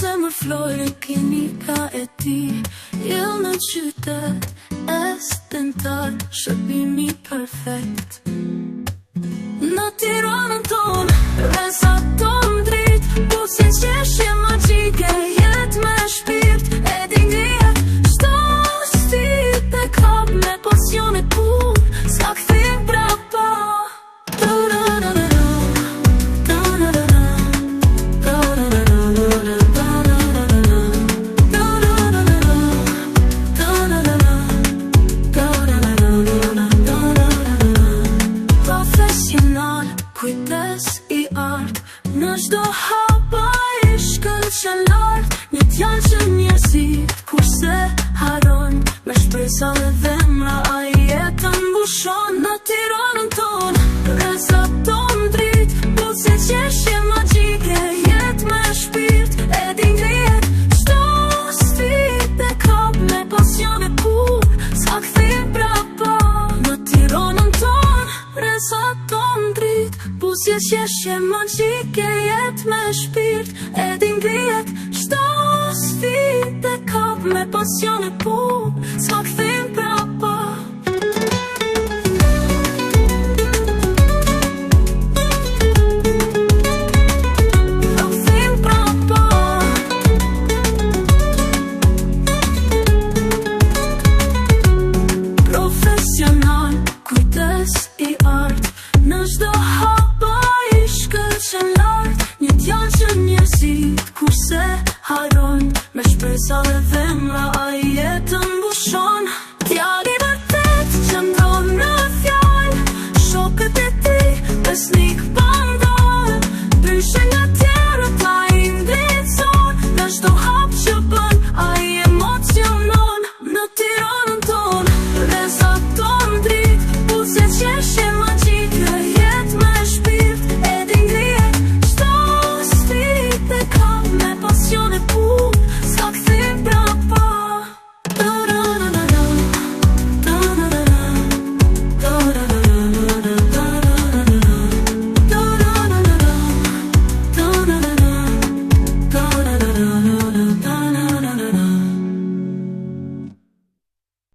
zemër flori klinika e ti, jel në qytet estentar, shërbimi perfekt. Në Tiranën tonë, rresat tonë drit, po si qeshje magjike, jet me shpirt, e dingrijet, shto stit e kap me pasionet pur, s'ka kthim brapa. Kujdes i art, në çdo hapa i shkëlqen lart, një t'jallë që njerëzit kurse haron, me shpresa dhe dhemra a jetën mbushon. Në Tiranën tonë, rresat tonë drit, po si qeshje magjike, jet me shpirt, e din ngrihet, çdo stit e kap me pasion e pur, s'ka kthim brapa. Në Tiranën tonë, rresat tonë drit, po si qeshje magjike, jet me shpirt, e din ngrihet, çdo stit e kap me pasion e pur, s'ka kthim brapa.